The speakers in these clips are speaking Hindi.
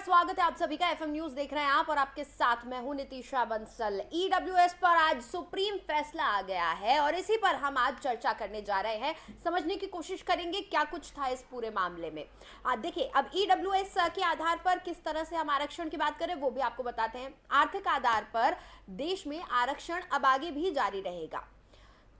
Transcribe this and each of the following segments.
स्वागत है आप सभी का। एफएम न्यूज देख रहे हैं आप और आपके साथ मैं हूं नितिशा बंसल। ईडब्ल्यूएस पर आज सुप्रीम फैसला आ गया है और इसी पर हम आज चर्चा करने जा रहे हैं। समझने की कोशिश करेंगे क्या कुछ था इस पूरे मामले में। देखिए, अब ईडब्ल्यूएस के आधार पर किस तरह से हम आरक्षण की बात करें वो भी आपको बताते हैं। आर्थिक आधार पर देश में आरक्षण अब आगे भी जारी रहेगा।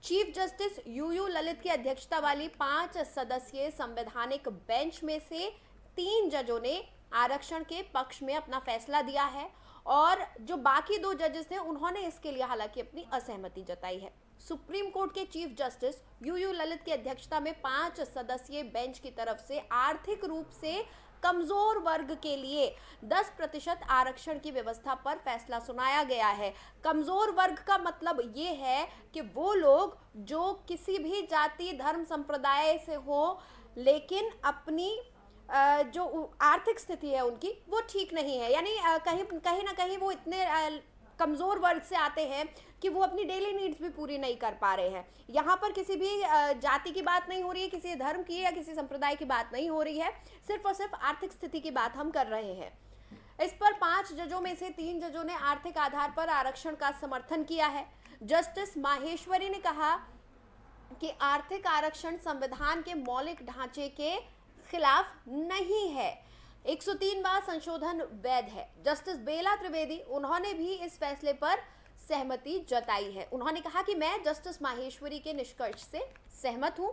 चीफ जस्टिस यूयू ललित की अध्यक्षता वाली 5 सदस्यीय संवैधानिक बेंच में से 3 जजों ने आरक्षण के पक्ष में अपना फैसला दिया है और जो बाकी 2 जजेस थे उन्होंने इसके लिए हालांकि अपनी असहमति जताई है। सुप्रीम कोर्ट के चीफ जस्टिस यूयू ललित की अध्यक्षता में 5 सदस्यीय बेंच की तरफ से आर्थिक रूप से कमजोर वर्ग के लिए 10% आरक्षण की व्यवस्था पर फैसला सुनाया गया है। कमजोर वर्ग का मतलब ये है कि वो लोग जो किसी भी जाति धर्म संप्रदाय से हो लेकिन अपनी जो आर्थिक स्थिति है उनकी वो ठीक नहीं है, यानी कहीं ना कहीं वो इतने कमज़ोर वर्ग से आते हैं कि वो अपनी डेली नीड्स भी पूरी नहीं कर पा रहे हैं। यहाँ पर किसी भी जाति की बात नहीं हो रही है, किसी धर्म की या किसी संप्रदाय की बात नहीं हो रही है, सिर्फ और सिर्फ आर्थिक स्थिति की बात हम कर रहे हैं। इस पर 5 जजों में से 3 जजों ने आर्थिक आधार पर आरक्षण का समर्थन किया है। जस्टिस माहेश्वरी ने कहा कि आर्थिक आरक्षण संविधान के मौलिक ढांचे के खिलाफ नहीं है। 103वां संशोधन वैध है। जस्टिस बेला त्रिवेदी उन्होंने भी इस फैसले पर सहमति जताई है। उन्होंने कहा कि मैं जस्टिस माहेश्वरी के निष्कर्ष से सहमत हूं।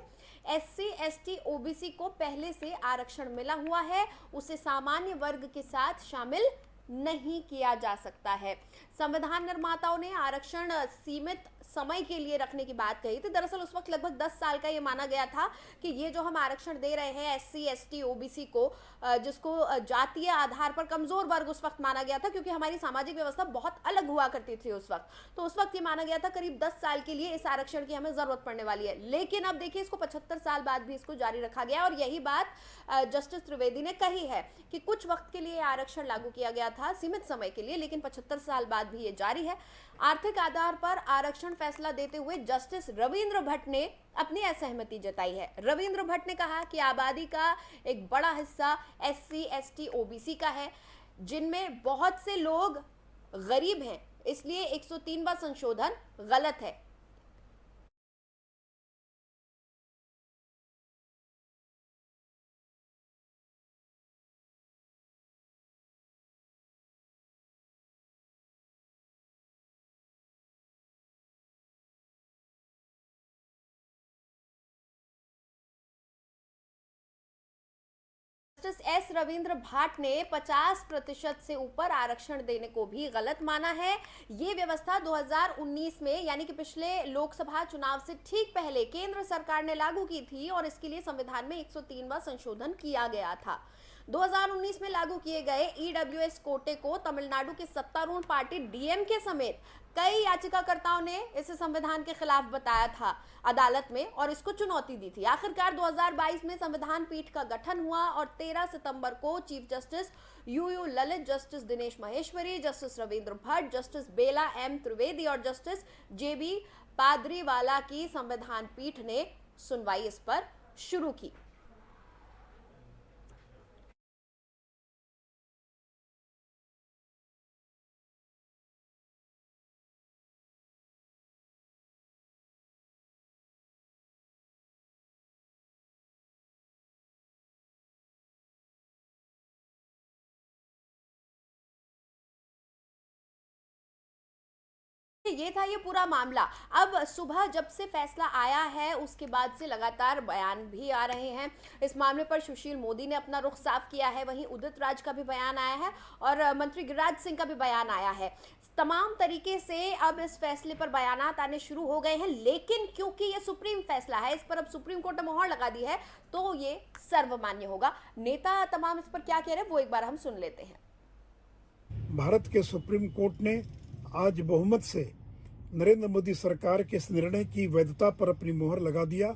एससी एसटी ओबीसी को पहले से आरक्षण मिला हुआ है, उसे सामान्य वर्ग के साथ शामिल नहीं किया जा सकता है। संविधान निर्माताओं ने आरक्षण सीमित समय के लिए रखने की बात कही थी। दरअसल उस वक्त लगभग 10 साल का ये माना गया था कि ये जो हम आरक्षण दे रहे हैं एससी एसटी ओबीसी को, जिसको जातीय आधार पर कमजोर वर्ग उस वक्त माना गया था, क्योंकि हमारी सामाजिक व्यवस्था बहुत अलग हुआ करती थी उस वक्त, तो उस वक्त ये माना गया था करीब 10 साल के लिए इस आरक्षण की हमें जरूरत पड़ने वाली है। लेकिन अब देखिए, इसको 75 साल बाद भी इसको जारी रखा गया और यही बात जस्टिस त्रिवेदी ने कही है कि कुछ वक्त के लिए आरक्षण लागू किया गया था, सीमित समय के लिए, लेकिन 75 साल बाद भी ये जारी है। आर्थिक आधार पर आरक्षण फैसला देते हुए जस्टिस रविंद्र भट्ट ने अपनी असहमति जताई है। रविंद्र भट्ट ने कहा कि आबादी का एक बड़ा हिस्सा एससी एसटी ओबीसी का है, जिनमें बहुत से लोग गरीब हैं, इसलिए 103वां संशोधन गलत है। जस्टिस एस रविंद्र भाट ने 50% से ऊपर आरक्षण देने को भी गलत माना है। ये व्यवस्था 2019 में, यानी कि पिछले लोकसभा चुनाव से ठीक पहले केंद्र सरकार ने लागू की थी और इसके लिए संविधान में 103वां संशोधन किया गया था। 2019 में लागू किए गए ईडब्ल्यूएस कोटे को तमिलनाडु की सत्तारूढ़ पार्टी डीएमके समेत कई याचिकाकर्ताओं ने इसे संविधान के खिलाफ बताया था अदालत में और इसको चुनौती दी थी। आखिरकार 2022 में संविधान पीठ का गठन हुआ और 13 सितंबर को chief justice UU Lalit, justice Dinesh Maheshwari, justice Ravindra Bhat, justice Bela M Trivedi और जस्टिस जेबी पादरीवाला की संविधान पीठ ने सुनवाई इस पर शुरू की। ये था ये पूरा मामला। अब सुबह जब से फैसला आया है उसके बाद से लगातार बयान भी आ रहे हैं। इस मामले पर सुशील मोदी ने अपना रुख साफ किया है, वहीं उदित राज का भी बयान आया है और मंत्री गिरिराज सिंह का भी बयान आया है। तमाम तरीके से अब इस फैसले पर बयानात आने शुरू हो गए हैं, लेकिन क्योंकि ये सुप्रीम फैसला है, इस पर अब सुप्रीम कोर्ट ने मोहर लगा दी है, तो ये सर्वमान्य होगा। नेता तमाम इस पर क्या कह रहे हैं वो एक बार हम सुन लेते हैं। भारत के सुप्रीम कोर्ट ने आज बहुमत से नरेंद्र मोदी सरकार के इस निर्णय की वैधता पर अपनी मोहर लगा दिया,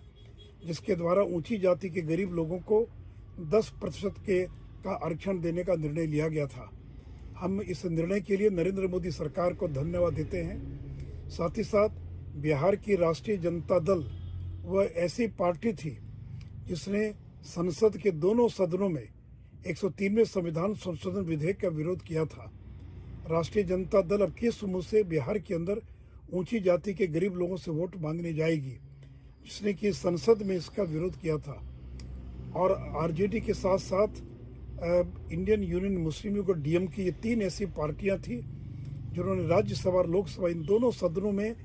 जिसके द्वारा ऊंची जाति के गरीब लोगों को 10% का आरक्षण देने का निर्णय लिया गया था। हम इस निर्णय के लिए नरेंद्र मोदी सरकार को धन्यवाद देते हैं। साथ ही साथ बिहार की राष्ट्रीय जनता दल वह ऐसी पार्टी थी जिसने संसद के दोनों सदनों में 103वें संविधान संशोधन विधेयक का विरोध किया था। राष्ट्रीय जनता दल अब किस मुंह से बिहार के अंदर ऊंची जाति के गरीब लोगों से वोट मांगने जाएगी, जिसने कि संसद में इसका विरोध किया था। और आरजेडी के साथ साथ इंडियन यूनियन मुस्लिम लीग और डीएमके, ये तीन ऐसी पार्टियां थी जिन्होंने राज्यसभा और लोकसभा इन दोनों सदनों में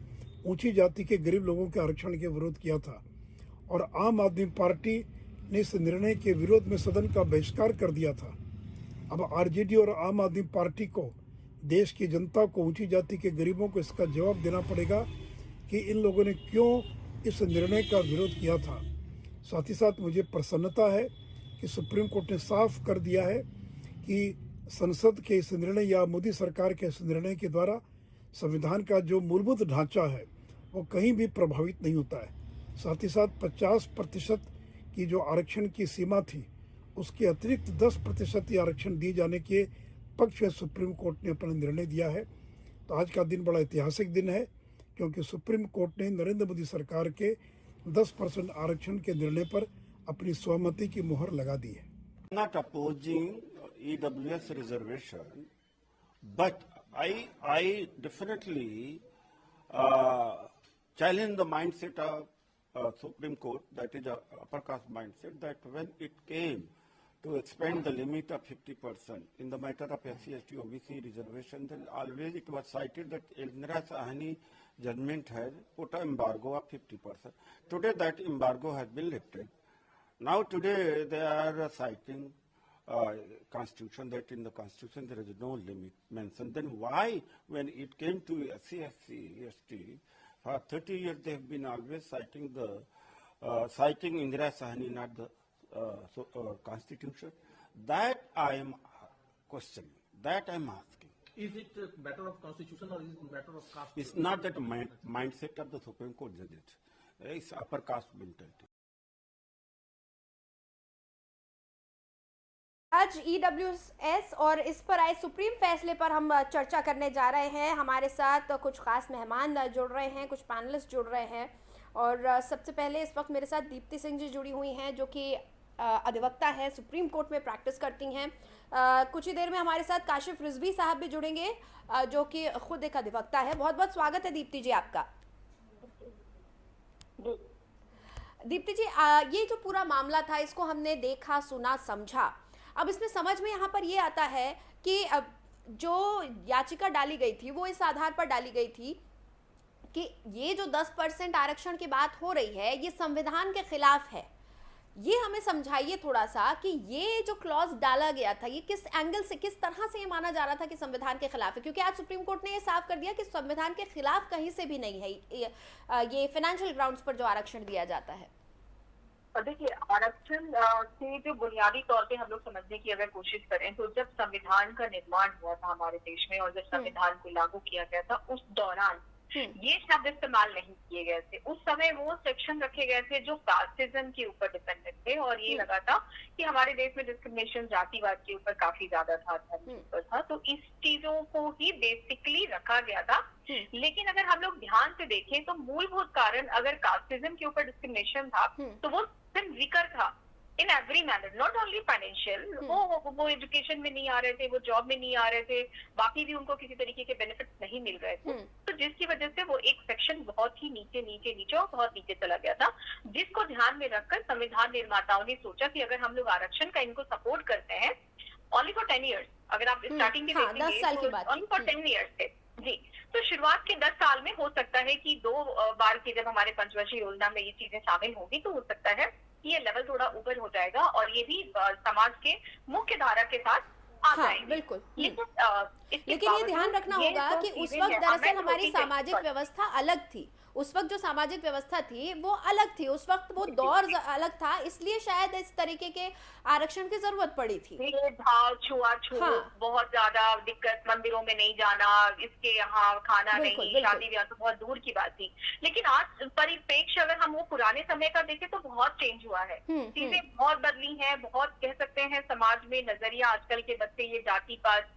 ऊंची जाति के गरीब लोगों के आरक्षण के विरोध किया था। और आम आदमी पार्टी ने इस निर्णय के विरोध में सदन का बहिष्कार कर दिया था। अब आरजेडी और आम आदमी पार्टी को, देश की जनता को, ऊंची जाति के गरीबों को इसका जवाब देना पड़ेगा कि इन लोगों ने क्यों इस निर्णय का विरोध किया था। साथ ही साथ मुझे प्रसन्नता है कि सुप्रीम कोर्ट ने साफ कर दिया है कि संसद के इस निर्णय या मोदी सरकार के इस निर्णय के द्वारा संविधान का जो मूलभूत ढांचा है वो कहीं भी प्रभावित नहीं होता है। साथ ही साथ 50% की जो आरक्षण की सीमा थी उसके अतिरिक्त 10% आरक्षण दिए जाने के पक्ष में सुप्रीम कोर्ट ने अपना निर्णय दिया है। तो आज का दिन बड़ा ऐतिहासिक दिन है, क्योंकि सुप्रीम कोर्ट ने नरेंद्र मोदी सरकार के 10% आरक्षण के निर्णय पर अपनी सहमति की मुहर लगा दी है। Not opposing EWS reservation, but I definitely challenge the mindset of Supreme Court, that is a upper caste mindset, that when it came to expand the limit of 50% in the matter of SC/ST OBC reservation, then always it was cited that Indira Sahani judgment has put an embargo of 50%. Today that embargo has been lifted. Now today they are citing Constitution, that in the Constitution there is no limit mentioned. Then why, when it came to SC/ST, for 30 years they have been always citing citing Indira Sahani, not the Constitution? That I am questioning. That I am asking. Is it a matter of constitution or is it a matter of caste? It's not that mindset of the Supreme Court judges. It's upper caste mentality. आज ईडब्ल्यूएस और इस पर आए सुप्रीम फैसले पर हम चर्चा करने जा रहे हैं। हमारे साथ कुछ खास मेहमान जुड़ रहे हैं, कुछ पैनलिस्ट जुड़ रहे हैं। और सबसे पहले इस वक्त मेरे साथ दीप्ति सिंह जी जुड़ी हुई हैं, जो कि अधिवक्ता है, सुप्रीम कोर्ट में प्रैक्टिस करती हैं। कुछ ही देर में हमारे साथ काशिफ रिजवी साहब भी जुड़ेंगे, जो कि खुद एक अधिवक्ता है। बहुत बहुत स्वागत है दीप्ति जी आपका। दीप्ति जी, ये जो पूरा मामला था, इसको हमने देखा, सुना, समझा। अब इसमें समझ में यहाँ पर ये आता है कि जो याचिका डाली गई थी वो इस आधार पर डाली गई थी कि ये जो 10% आरक्षण की बात हो रही है ये संविधान के खिलाफ है। ये हमें समझाइए थोड़ा सा कि ये जो क्लॉज डाला गया था ये किस एंगल से, किस तरह से ये माना जा रहा था कि संविधान के खिलाफ है, क्योंकि आज सुप्रीम कोर्ट ने ये साफ कर दिया कि संविधान के खिलाफ कहीं से भी नहीं है ये फाइनेंशियल ग्राउंड्स पर जो आरक्षण दिया जाता है। देखिए, आरक्षण से जो बुनियादी तौर पे हम लोग समझने की अगर कोशिश करें तो जब संविधान का निर्माण हुआ था हमारे देश में और जब संविधान को लागू किया गया था उस दौरान ये शब्द इस्तेमाल नहीं किए गए थे। उस समय वो सेक्शन रखे गए थे जो कास्टिज्म के ऊपर डिपेंडेंट थे और ये लगा था कि हमारे देश में डिस्क्रिमिनेशन जातिवाद के ऊपर काफी ज्यादा था, धर्म के ऊपर था, तो इस चीजों को ही बेसिकली रखा गया था। लेकिन अगर हम लोग ध्यान से देखें तो मूलभूत कारण अगर कास्टिज्म के ऊपर डिस्क्रिमिनेशन था तो वो सिर्फ जिक्र था, in every manner, not only financial. वो एजुकेशन में नहीं आ रहे थे, वो जॉब में नहीं आ रहे थे, बाकी भी उनको किसी तरीके के बेनिफिट्स नहीं मिल रहे थे, तो जिसकी वजह से वो एक सेक्शन बहुत ही नीचे और बहुत नीचे चला गया था, जिसको ध्यान में रखकर संविधान निर्माताओं ने सोचा कि अगर हम लोग आरक्षण का इनको सपोर्ट करते हैं ओनली फॉर 10 ईयर्स, अगर आप स्टार्टिंग के देखेंगे 10 साल की बात, ओनली फॉर 10 ईयर्स थे जी, तो शुरुआत के 10 साल में हो सकता है कि 2 बार की जब हमारे पंचवर्षीय योजना में ये चीजें शामिल होगी तो हो सकता है कि ये लेवल थोड़ा ऊपर हो जाएगा और ये भी समाज के मुख्य धारा के साथ आ जाएंगे। बिल्कुल। लेकिन ये ध्यान रखना होगा कि उस वक्त दरअसल हमारी सामाजिक व्यवस्था अलग थी। उस वक्त जो सामाजिक व्यवस्था थी वो अलग थी, उस वक्त वो दौर अलग था, इसलिए शायद इस तरीके के आरक्षण की जरूरत पड़ी थी। भेदभाव, छुआछूत, बहुत ज्यादा दिक्कत, मंदिरों में नहीं जाना, इसके यहाँ खाना नहीं, शादी ब्याह तो बहुत दूर की बात थी। लेकिन आज परिप्रेक्ष्य अगर हम वो पुराने समय का देखें तो बहुत चेंज हुआ है, चीजें बहुत बदली हैं, बहुत कह सकते हैं समाज में नजरिया, आजकल के बच्चे ये जाति पात,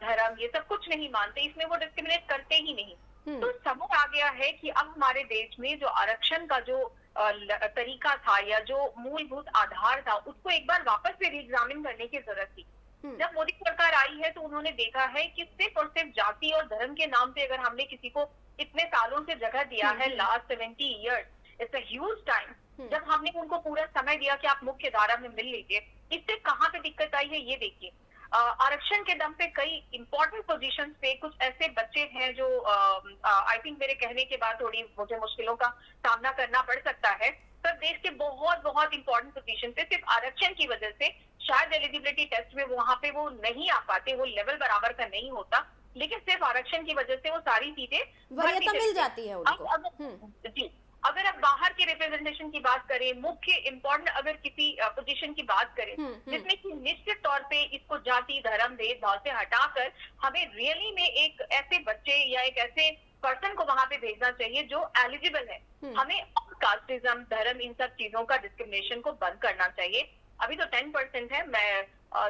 धर्म, ये सब कुछ नहीं मानते, इसमें वो डिस्क्रिमिनेट करते ही नहीं। तो समझ आ गया है कि अब हमारे देश में जो आरक्षण का जो तरीका था या जो मूलभूत आधार था उसको एक बार वापस से रीएग्जामिन करने की जरूरत थी। जब मोदी सरकार आई है तो उन्होंने देखा है कि सिर्फ और सिर्फ जाति और धर्म के नाम पे अगर हमने किसी को इतने सालों से जगह दिया है, last 70 years, it's a huge time, जब हमने उनको पूरा समय दिया कि आप मुख्य धारा में मिल लीजिए, इससे कहाँ पे दिक्कत आई है ये देखिए। आरक्षण के दम पे कई इंपॉर्टेंट पोजीशंस पे कुछ ऐसे बच्चे हैं जो आई थिंक मेरे कहने के बाद थोड़ी मुझे मुश्किलों का सामना करना पड़ सकता है, पर देश के बहुत बहुत इंपॉर्टेंट पोजीशन पे सिर्फ आरक्षण की वजह से शायद एलिजिबिलिटी टेस्ट में वहां पे वो नहीं आ पाते, वो लेवल बराबर का नहीं होता, लेकिन सिर्फ आरक्षण की वजह से वो सारी चीजें वरीयता मिल जाती है उनको। जी, अगर आप बाहर के रिप्रेजेंटेशन की बात करें, मुख्य इम्पोर्टेंट अगर किसी पोजीशन की बात करें जिसमें कि निश्चित तौर पे इसको जाति धर्म भेदभाव से हटाकर हमें रियली में एक ऐसे बच्चे या एक ऐसे पर्सन को वहां पे भेजना चाहिए जो एलिजिबल है। हमें कास्टिज्म, धर्म, इन सब चीजों का डिस्क्रिमिनेशन को बंद करना चाहिए। अभी तो 10% है, मैं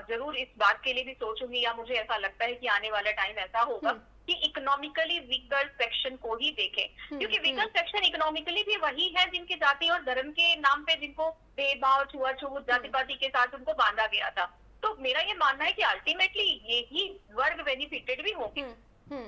जरूर इस बात के लिए भी सोचूंगी, या मुझे ऐसा लगता है कि आने वाला टाइम ऐसा होगा कि इकोनॉमिकली वीकर सेक्शन को ही देखें, क्योंकि वीकर सेक्शन इकोनॉमिकली भी वही है जिनकी जाति और धर्म के नाम पे जिनको भेदभाव, छुआछूत, जातिपाति के साथ उनको बांधा गया था। तो मेरा ये मानना है कि अल्टीमेटली यही वर्ग बेनिफिटेड भी होंगे,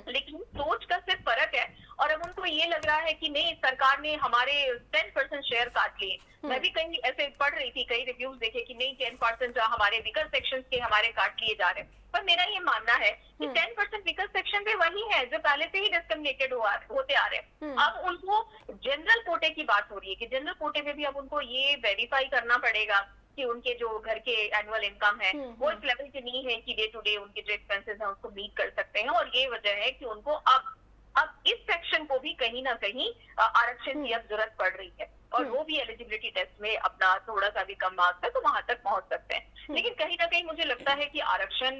लेकिन सोच का सिर्फ फर्क है। और अब उनको ये लग रहा है कि नहीं, सरकार ने हमारे 10% शेयर काट लिए। मैं भी कहीं ऐसे पढ़ रही थी, कई रिव्यूज देखे कि नहीं 10% हमारे वीकर सेक्शन के हमारे काट लिए जा रहे हैं, पर मेरा ये मानना है कि 10% वीकर सेक्शन पे वही है जो पहले से ही डिस्क्रिमिनेटेड होते आ रहे हैं। अब उनको जनरल कोटे की बात हो रही है कि जनरल कोटे में भी अब उनको ये वेरीफाई करना पड़ेगा कि उनके जो घर के एनुअल इनकम है वो इस लेवल के नहीं है कि डे टू डे उनके जो एक्सपेंसेस हैं उसको मीट कर सकते हैं। और ये वजह है कि उनको अब इस सेक्शन को भी कहीं ना कहीं आरक्षण की अब जरूरत पड़ रही है, और वो भी एलिजिबिलिटी टेस्ट में अपना थोड़ा सा भी कम मार्क्स है तो वहां तक पहुंच सकते हैं। लेकिन कहीं ना कहीं मुझे लगता है कि आरक्षण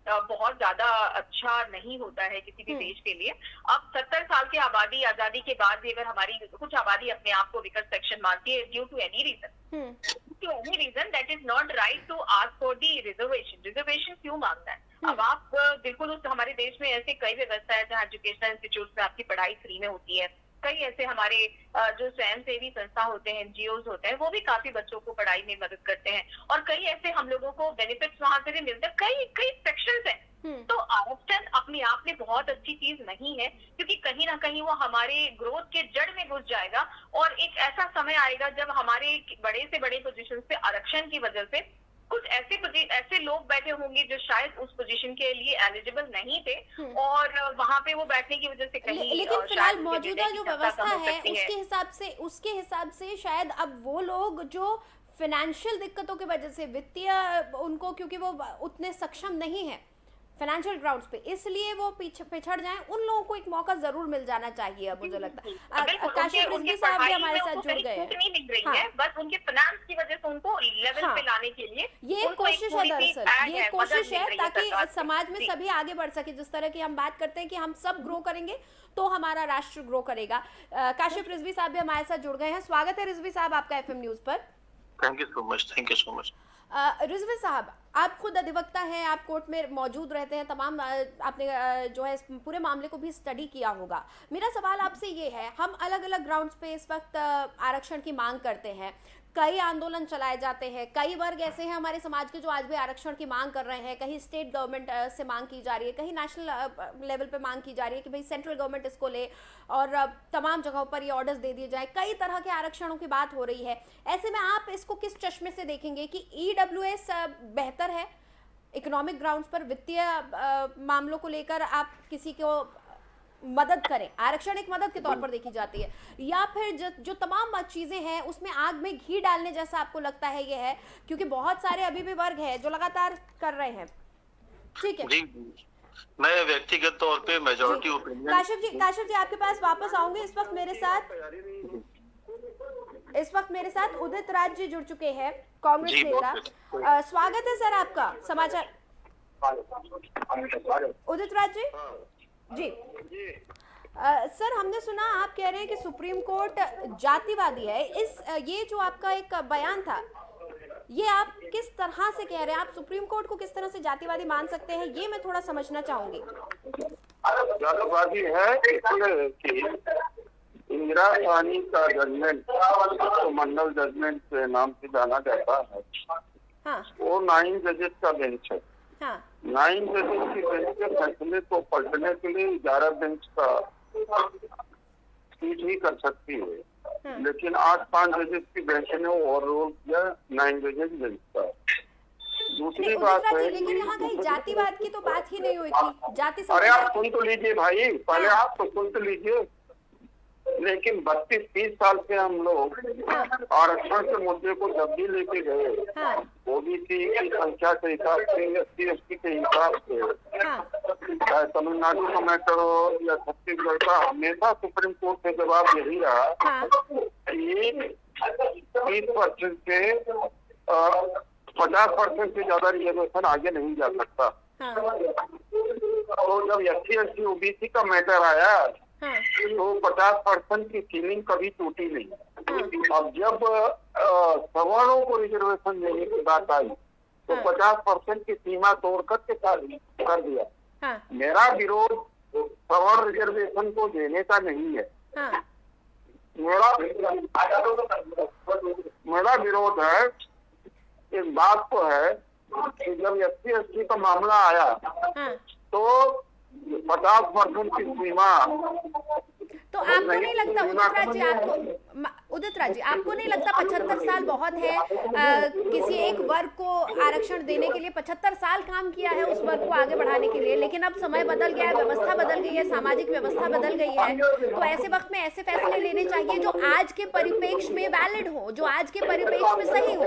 बहुत ज्यादा अच्छा नहीं होता है किसी भी देश के लिए। अब 70 साल की आबादी, आजादी के बाद भी अगर हमारी कुछ आबादी अपने आप को वीकर सेक्शन मानती है due to any reason that is not right to ask for the reservation क्यों मांगना है? अब आप बिल्कुल उस हमारे देश में ऐसे कई व्यवस्था है जहाँ एजुकेशनल इंस्टीट्यूट में आपकी पढ़ाई फ्री में होती है। कई ऐसे हमारे जो स्वयंसेवी संस्था होते हैं, एनजीओज होते हैं, वो भी काफी बच्चों को पढ़ाई में मदद करते हैं, और कई ऐसे हम लोगों को बेनिफिट्स वहां से भी मिलते हैं। कई सेक्शंस हैं। तो आरक्षण अपने आप में बहुत अच्छी चीज नहीं है, क्योंकि कहीं ना कहीं वो हमारे ग्रोथ के जड़ में घुस जाएगा, और एक ऐसा समय आएगा जब हमारे बड़े से बड़े पोजीशन पे आरक्षण की वजह से कुछ ऐसे लोग बैठे होंगे जो शायद उस पोजीशन के लिए एलिजिबल नहीं थे, और वहां पे वो बैठने की वजह से कहीं लेकिन फिलहाल मौजूदा जो व्यवस्था है उसके हिसाब से शायद अब वो लोग जो फाइनेंशियल दिक्कतों की वजह से, वित्तीय उनको, क्योंकि वो उतने सक्षम नहीं है फाइनेंशियल ग्राउंड्स पे, इसलिए वो पिछड़ जाएं, उन लोगों को एक मौका जरूर मिल जाना चाहिए। अब मुझे लगता है काशिफ रिजवी साहब भी हमारे साथ जुड़ गए हैं। बस उनके फाइनेंस की वजह से उनको लेवल पे लाने के लिए ये कोशिश है, दरअसल ये कोशिश है ताकि समाज में सभी आगे बढ़ सके। जिस तरह की हम बात करते हैं कि हम सब ग्रो करेंगे तो हमारा राष्ट्र ग्रो करेगा। काशिफ रिजवी साहब भी हमारे साथ जुड़ गए हैं। स्वागत है रिजवी साहब आपका एफएम न्यूज पर। Thank you so much. Rizvi साहब, आप खुद अधिवक्ता हैं, आप कोर्ट में मौजूद रहते हैं, तमाम आपने जो है इस पूरे मामले को भी स्टडी किया होगा। मेरा सवाल आपसे ये है, हम अलग अलग ग्राउंड्स पे इस वक्त आरक्षण की मांग करते हैं, कई आंदोलन चलाए जाते हैं, कई वर्ग ऐसे हैं हमारे समाज के जो आज भी आरक्षण की मांग कर रहे हैं। कहीं स्टेट गवर्नमेंट से मांग की जा रही है, कहीं नेशनल लेवल पे मांग की जा रही है कि भाई सेंट्रल गवर्नमेंट इसको ले और तमाम जगहों पर ये ऑर्डर्स दे दिए जाए। कई तरह के आरक्षणों की बात हो रही है। ऐसे में आप इसको किस चश्मे से देखेंगे कि ईडब्ल्यूएस बेहतर है इकोनॉमिक ग्राउंड्स पर, वित्तीय मामलों को लेकर आप किसी को मदद करें, आरक्षण एक मदद के तौर पर देखी जाती है, या फिर जो तमाम चीजें हैं उसमें आग में घी डालने जैसा आपको लगता है ये है? क्योंकि बहुत सारे अभी भी वर्ग हैं जो लगातार कर रहे हैं। ठीक है जी, मैं व्यक्तिगत तौर पे मेजॉरिटी ओपिनियन काशिफ जी आपके पास वापस आऊंगे। इस वक्त मेरे साथ उदित राज जी जुड़ चुके हैं, कांग्रेस नेता। स्वागत है सर आपका समाचार। उदित राज जी सर, हमने सुना आप कह रहे हैं कि सुप्रीम कोर्ट जातिवादी है। ये जो आपका एक बयान था, ये आप किस तरह से कह रहे हैं? आप सुप्रीम कोर्ट को किस तरह से जातिवादी मान सकते हैं, ये मैं थोड़ा समझना चाहूंगी। जातिवादी है मीरा साहनी का जजमेंट तो मंडल जजमेंट के नाम से जाना जाता है, हाँ वो 9 जजेस का बेंच है। हाँ 9 जजेस की बेंच के फैसले को पलटने के लिए 11 बेंच का सीट ही कर सकती है, लेकिन 8-5 जजेस की बेंच ने ओवररूल किया 9 जजेस बेंच का। दूसरी नहीं, बात उदित राज है, जी, लेकिन यहाँ कहीं जातिवाद की तो बात ही नहीं हुई थी। जाति अरे समुदाय आप सुन तो लीजिए भाई, पहले आप तो सुन तो लीजिए। लेकिन 32-30 साल से हम लोग आरक्षण के मुद्दे को जब भी लेके गए, हाँ ओबीसी की संख्या के हिसाब से, SC/ST के हिसाब से, हाँ चाहे तमिलनाडु का मैटर हो या छत्तीसगढ़ का, हमेशा सुप्रीम कोर्ट से जवाब यही रहा हाँ कि 30% से 50% से ज्यादा रिजर्वेशन आगे नहीं जा सकता। हाँ तो जब SC/ST OBC का मैटर आया हाँ तो 50% की सीलिंग कभी टूटी नहीं। अब जब सवर्णों को रिजर्वेशन देने की बात आई तो 50% की सीमा तोड़ करके कर दिया। हाँ मेरा विरोध सवर्ण रिजर्वेशन को देने का नहीं है, हाँ मेरा विरोध है इस बात को है कि जब SC/ST का मामला आया हाँ तो 50% की सीमा, तो आपको नहीं लगता उदित राज जी आपको नहीं लगता 75 साल बहुत है किसी एक वर्ग को आरक्षण देने के लिए? 75 साल काम किया है उस वर्ग को आगे बढ़ाने के लिए, लेकिन अब समय बदल गया है, व्यवस्था बदल गई है, सामाजिक व्यवस्था बदल गई है। तो ऐसे वक्त में ऐसे फैसले लेने चाहिए जो आज के परिप्रेक्ष्य में वैलिड हो, जो आज के परिप्रेक्ष्य में सही हो।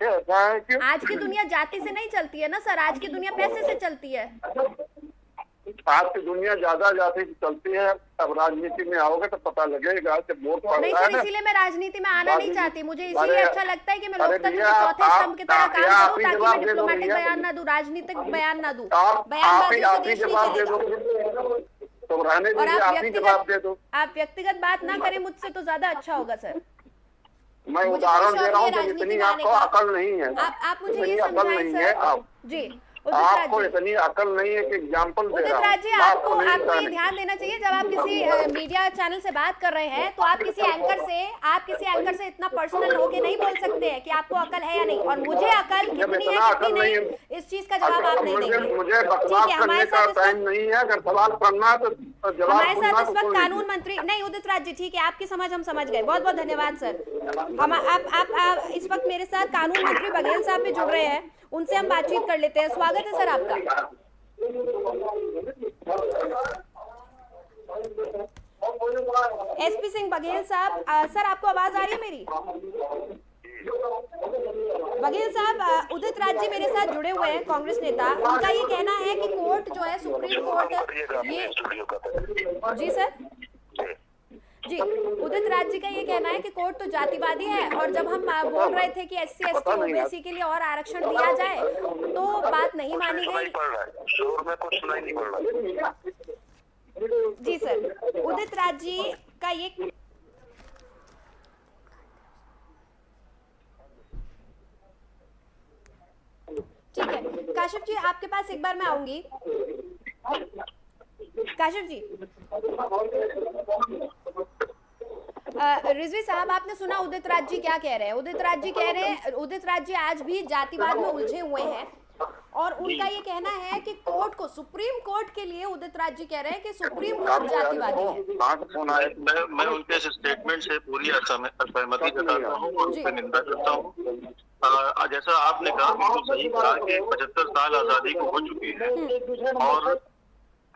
ऐसा है कि आज की दुनिया जाति से नहीं चलती है ना सर, आज की दुनिया पैसे से चलती है। आज की दुनिया ज्यादा जाति से चलती है। अब राजनीति में आओगे तो पता लगेगा कि वोट नहीं पड़ता है सर, ना। इसीलिए मैं राजनीति में आना नहीं चाहती। मुझे इसीलिए अच्छा लगता है कि मैं लोकतंत्र के भैया, चौथे स्तंभ की तरह आप काम करूं, ही ताकि जवाब मैं दे दो डिप्लोमेटिक भैया। बयान ना दूं, राजनीतिक बयान ना दूं। आप बयानबाजी से ही देश नहीं जवाब दे चलेगा। दो, तो रहने और दीजिए, आप ही जवाब दे दो। आप व्यक्तिगत बात ना करें मुझसे तो ज्यादा अच्छा होगा सर। मैं मुझे उदाहरण कोई दे रहा हूँ शौक कि नहीं है इतनी राजनीति आपको में आने का। अकल नहीं है। आप मुझे इतनी ये अकल समझाएं नहीं है सर। आप, जी उदित राज आपको जी, इतनी अकल नहीं है कि एग्जाम्पल दे उदित रहा राज जी हूँ। आपको नहीं ये जाने। ध्यान देना चाहिए जब आप किसी मीडिया चैनल से बात कर रहे हैं तो आप किसी एंकर से इतना पर्सनल होके नहीं बोल सकते हैं कि आपको अकल है या नहीं। और मुझे अकल कितनी है इतना कितनी अकल नहीं, नहीं, इस चीज का जवाब आप नहीं देंगे। मुझे ठीक बकवास है, करने हमारे का साथ इस टाइम वक्त नहीं है। अगर सवाल करना है तो जवाब हमारे सुनना साथ इस तो वक्त सुन कानून लीजिए। मंत्री नहीं उदित राज जी, ठीक है, आपकी समझ हम समझ गए। बहुत बहुत धन्यवाद सर। हम आप इस वक्त मेरे साथ कानून मंत्री बघेल साहब भी जुड़ रहे हैं, उनसे हम बातचीत कर लेते हैं। स्वागत है सर आपका। एसपी सिंह बघेल साहब, सर आपको आवाज आ रही है मेरी? बघेल साहब, उदित राज जी मेरे साथ जुड़े हुए हैं, कांग्रेस नेता। उनका ये कहना है कि कोर्ट जो है सुप्रीम कोर्ट ये जी सर जी उदित राज जी का ये कहना है कि कोर्ट तो जातिवादी है, और जब हम बोल रहे थे कि SC/ST OBC के लिए और आरक्षण दिया जाए तो बात नहीं मानी गई। शोर में कुछ सुनाई नहीं पड़ रहा। जी सर, उदित राज जी का ये ठीक है। काशिफ जी आपके पास एक बार मैं आऊंगी। काशिफ जी, रिजवी साहब आपने सुना उदित राज जी क्या कह रहे हैं? उदित राज जी आज भी जातिवाद में उलझे हुए हैं, और उनका ये कहना है कि कोर्ट को, सुप्रीम कोर्ट के लिए उदित राज जी कह रहे हैं कि सुप्रीम कोर्ट जातिवादी है। मैं उनके इस स्टेटमेंट से पूरी असहमति जताता हूँ और उसकी निंदा करता हूँ। जैसा आपने कहा बिल्कुल सही कहा कि 75 साल आजादी को हो चुकी है, और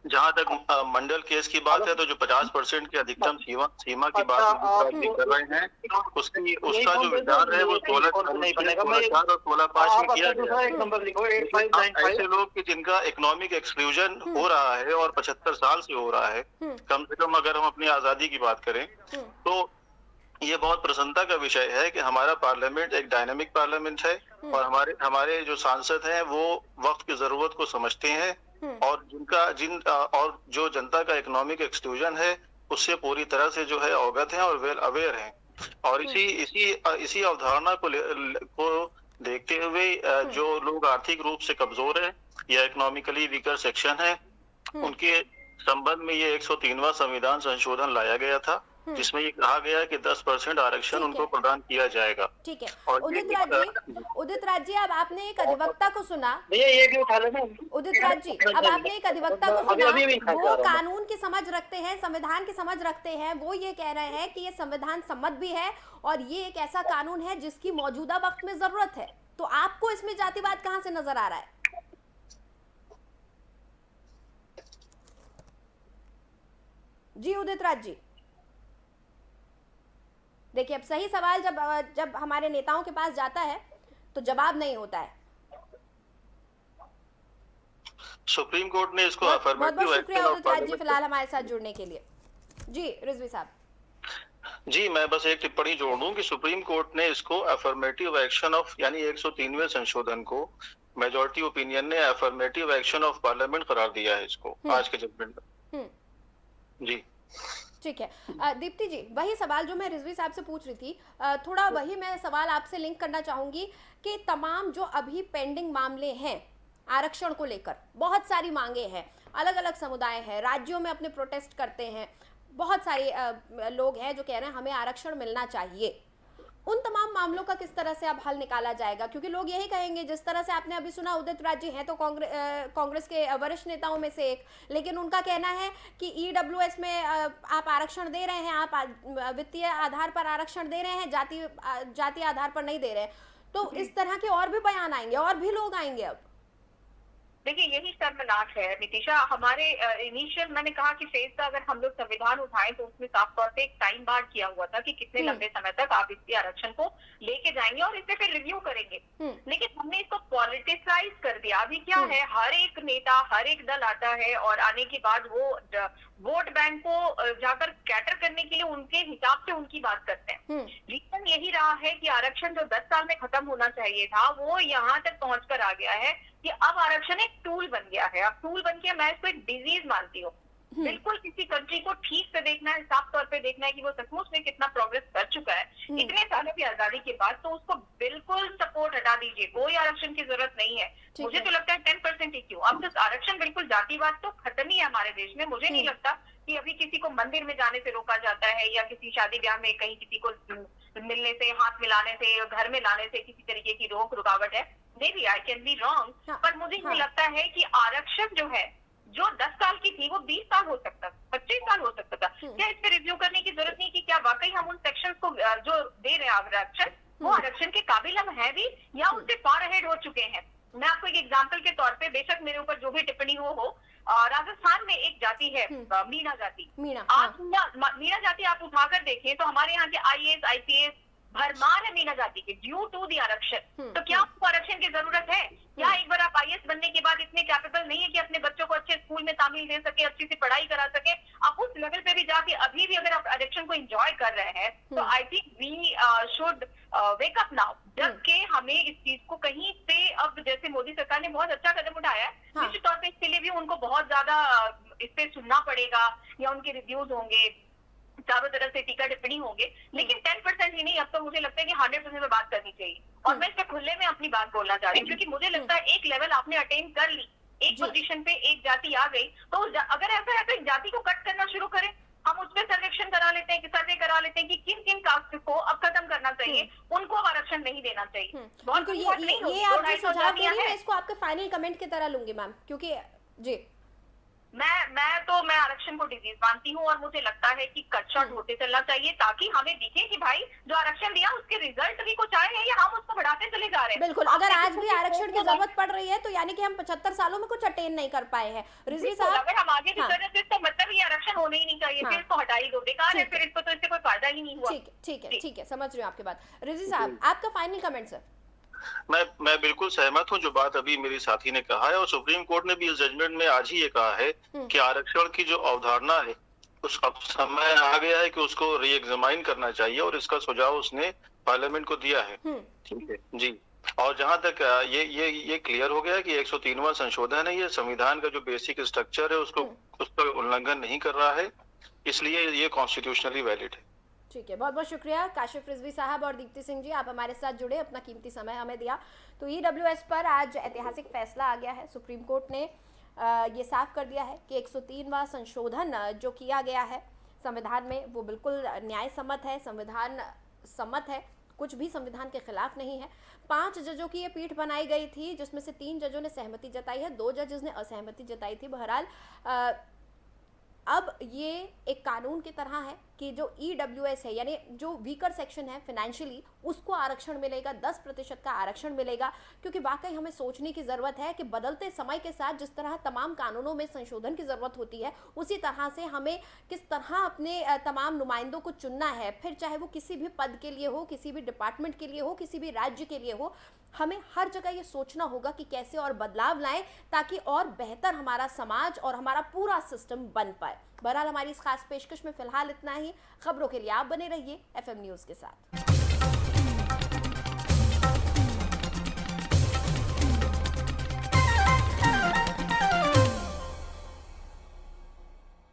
जहाँ तक मंडल केस की बात है तो जो 50% की अधिकतम सीमा की बात कर रहे हैं, उसका जो विचार है वो 16/4 और 16/5 में किया गया। ऐसे लोग कि जिनका इकोनॉमिक एक्सक्लूजन हो रहा है और 75 साल से हो रहा है, कम से कम अगर हम अपनी आजादी की बात करें तो ये बहुत प्रसन्नता का विषय है कि हमारा पार्लियामेंट एक डायनामिक पार्लियामेंट है, और हमारे जो सांसद हैं वो वक्त की जरूरत को समझते हैं, और और जो जनता का इकोनॉमिक एक्सक्लूजन है उससे पूरी तरह से जो है अवगत हैं और वेल अवेयर हैं। और इसी अवधारणा को देखते हुए जो लोग आर्थिक रूप से कमजोर हैं या इकोनॉमिकली वीकर सेक्शन है, उनके संबंध में ये 103वां संविधान संशोधन लाया गया था, जिसमें ये कहा गया है कि 10% आरक्षण ठीक है। उनको प्रदान किया जाएगा। ठीक है। और उदित राज जी, अब आपने एक अधिवक्ता को सुना। भैया ये भी उठा लेना। उदित राज जी, अब आपने एक अधिवक्ता को सुना, वो कानून की समझ रखते हैं, संविधान की समझ रखते हैं। वो ये कह रहे हैं कि ये संविधान सम्मत भी है और ये एक ऐसा कानून है जिसकी मौजूदा वक्त में जरूरत है। तो आपको इसमें जातिवाद कहां से नजर आ रहा है? जी उदित राज जी, देखिए अब सही सवाल जब हमारे नेताओं के पास जाता है तो जवाब नहीं होता है। सुप्रीम कोर्ट ने इसको बहुत बहुत अफर्मेटिव शुक्रिया उदित राज जी फिलहाल हमारे साथ जुड़ने के लिए। जी रिजवी साहब। जी, मैं बस एक टिप्पणी जोड़ दूं कि सुप्रीम कोर्ट ने इसको अफर्मेटिव एक्शन ऑफ यानी 103वें संशोधन को मेजॉरिटी ओपिनियन ने अफर्मेटिव एक्शन ऑफ पार्लियामेंट करार दिया है इसको आज के जजमेंट में। जी ठीक है। दीप्ति जी, वही सवाल जो मैं रिजवी साहब से पूछ रही थी, थोड़ा वही मैं सवाल आपसे लिंक करना चाहूंगी कि तमाम जो अभी पेंडिंग मामले हैं आरक्षण को लेकर, बहुत सारी मांगे हैं, अलग अलग समुदाय हैं, राज्यों में अपने प्रोटेस्ट करते हैं, बहुत सारे लोग हैं जो कह रहे हैं हमें आरक्षण मिलना चाहिए। उन तमाम मामलों का किस तरह से अब हल निकाला जाएगा? क्योंकि लोग यही कहेंगे, जिस तरह से आपने अभी सुना, उदित राज जी हैं तो कांग्रेस के वरिष्ठ नेताओं में से एक, लेकिन उनका कहना है कि ईडब्ल्यूएस में आप आरक्षण दे रहे हैं, आप वित्तीय आधार पर आरक्षण दे रहे हैं, जातीय आधार पर नहीं दे रहे हैं। तो इस तरह के और भी बयान आएंगे और भी लोग आएंगे। अब देखिए यही शर्मनाक है नितिशा। हमारे इनिशियल मैंने कहा कि फेज का अगर हम लोग संविधान उठाएं तो उसमें साफ तौर पे एक टाइम बार किया हुआ था कि कितने लंबे समय तक आप इसके आरक्षण को लेके जाएंगे और इसे फिर रिव्यू करेंगे, लेकिन हमने इसको पॉलिटिसाइज कर दिया। अभी क्या है, हर एक नेता हर एक दल आता है और आने के बाद वो वोट बैंक को जाकर कैटर करने के लिए उनके हिसाब से उनकी बात करते हैं। रीजन यही रहा है कि आरक्षण जो 10 साल में खत्म होना चाहिए था वो यहाँ तक पहुंच कर आ गया है कि अब आरक्षण एक टूल बन गया है। अब टूल बन के मैं इसको एक डिजीज मानती हूँ। बिल्कुल किसी कंट्री को ठीक से देखना है, साफ तौर पे देखना है कि वो सचमुच में कितना प्रोग्रेस कर चुका है इतने सालों की आजादी के बाद, तो उसको बिल्कुल सपोर्ट हटा दीजिए, कोई आरक्षण की जरूरत नहीं है। मुझे तो लगता है 10% ही क्यों, अब तो आरक्षण बिल्कुल जातिवाद तो खत्म ही है हमारे देश में। मुझे नहीं लगता कि अभी किसी को मंदिर में जाने से रोका जाता है या किसी शादी ब्याह में कहीं किसी को मिलने से, हाथ मिलाने से, घर में लाने से किसी तरीके की रोक रुकावट है। Maybe I can be wrong, पर मुझे ये लगता है कि आरक्षण जो है जो 10 साल की थी वो 20 साल हो सकता, 25 साल हो सकता था। क्या इस पे रिव्यू करने की जरूरत नहीं कि क्या वाकई हम उन सेक्शंस को जो दे रहे हैं आरक्षण वो आरक्षण के काबिल हम है भी या उससे फार अहेड हो चुके हैं? मैं आपको एक एग्जांपल के तौर पे, बेशक मेरे ऊपर जो भी टिप्पणी हो, राजस्थान में एक जाति है मीणा जाति। मीणा जाति आप उठाकर देखें तो हमारे यहाँ के IAS IPS भरमार है मीणा जाति के ड्यू टू दी आरक्षण। तो क्या आपको आरक्षण की जरूरत है? क्या एक बार आप IAS बनने के बाद इतने कैपेबल नहीं है कि अपने बच्चों को अच्छे स्कूल में तामील दे सके, अच्छी से पढ़ाई करा सके? आप उस लेवल पे भी जाके अभी भी अगर आप आरक्षण को एंजॉय कर रहे हैं तो I think we should wake up now. जबकि हमें इस चीज को कहीं से, अब जैसे मोदी सरकार ने बहुत अच्छा कदम उठाया है, निश्चित तौर पर इसके लिए भी उनको बहुत ज्यादा इस पे सुनना पड़ेगा या उनके रिव्यूज होंगे, चारों तरफ से टीका टिप्पणी होंगे, लेकिन 10% ही नहीं, अब तो मुझे लगता है कि 100% में बात करनी चाहिए। और मैं इससे खुले में अपनी बात बोलना चाह रही हूँ क्योंकि मुझे लगता है एक लेवल आपने अटेन कर ली, एक पोजीशन पे एक जाति आ गई, तो अगर ऐसा है तो एक जाति को कट करना शुरू करें। हम उस पर सर्वेक्षण करा लेते हैं, सर्वे करा लेते हैं कि किन किन कास्ट को अब खत्म करना चाहिए, उनको अब आरक्षण नहीं देना चाहिए। ये आपने सुझाव दिया है, मैं इसको आपके फाइनल कमेंट की तरह लूंगी मैम, क्योंकि जी मैं आरक्षण को डिजीज मानती हूँ और मुझे लगता है कि कट शॉट होते चलना चाहिए ताकि हमें दिखे कि भाई जो आरक्षण दिया उसके रिजल्ट भी कुछ आए हैं या हम उसको बढ़ाते चले जा रहे हैं। बिल्कुल, अगर आज भी आरक्षण की जरूरत पड़ रही है तो यानी कि हम 75 सालों में कुछ अटेन नहीं कर पाए हैं। रिजवी साहब, अगर हम आगे भी कर रहे थे तो मतलब ये आरक्षण होने ही नहीं चाहिए, फिर इसको हटा ही दो, बेकार है, फिर इसको तो इससे कोई फायदा ही नहीं हुआ। ठीक है, समझ रही हूँ आपकी बात। रिजवी साहब, आपका फाइनल कमेंट सर। मैं बिल्कुल सहमत हूं जो बात अभी मेरी साथी ने कहा है, और सुप्रीम कोर्ट ने भी इस जजमेंट में आज ही ये कहा है कि आरक्षण की जो अवधारणा है उस अब समय आ गया है कि उसको री एग्जामाइन करना चाहिए, और इसका सुझाव उसने पार्लियामेंट को दिया है। ठीक है जी। और जहां तक ये क्लियर हो गया कि 103वां संशोधन है, ये संविधान का जो बेसिक स्ट्रक्चर है उसका उल्लंघन नहीं कर रहा है, इसलिए ये कॉन्स्टिट्यूशनली वैलिड है। ठीक है, बहुत बहुत शुक्रिया काशिफ रिजवी साहब और दीप्ति सिंह जी, आप हमारे साथ जुड़े, अपना कीमती समय हमें दिया। तो ईडब्ल्यूएस पर आज ऐतिहासिक फैसला आ गया है। सुप्रीम कोर्ट ने ये साफ कर दिया है कि 103वां संशोधन जो किया गया है संविधान में वो बिल्कुल न्याय सम्मत है, संविधान सम्मत है, कुछ भी संविधान के खिलाफ नहीं है। 5 जजों की ये पीठ बनाई गई थी जिसमें से 3 जजों ने सहमति जताई है, 2 जजेस ने असहमति जताई थी। बहरहाल अब ये एक कानून की तरह है कि जो EWS है यानी जो वीकर सेक्शन है फाइनेंशियली उसको आरक्षण मिलेगा, 10% का आरक्षण मिलेगा, क्योंकि वाकई हमें सोचने की ज़रूरत है कि बदलते समय के साथ जिस तरह तमाम कानूनों में संशोधन की ज़रूरत होती है उसी तरह से हमें किस तरह अपने तमाम नुमाइंदों को चुनना है, फिर चाहे वो किसी भी पद के लिए हो, किसी भी डिपार्टमेंट के लिए हो, किसी भी राज्य के लिए हो, हमें हर जगह ये सोचना होगा कि कैसे और बदलाव लाएं ताकि और बेहतर हमारा समाज और हमारा पूरा सिस्टम बन पाए। बहरहाल हमारी इस खास पेशकश में फिलहाल इतना ही। खबरों के लिए आप बने रहिए FM न्यूज़ के साथ।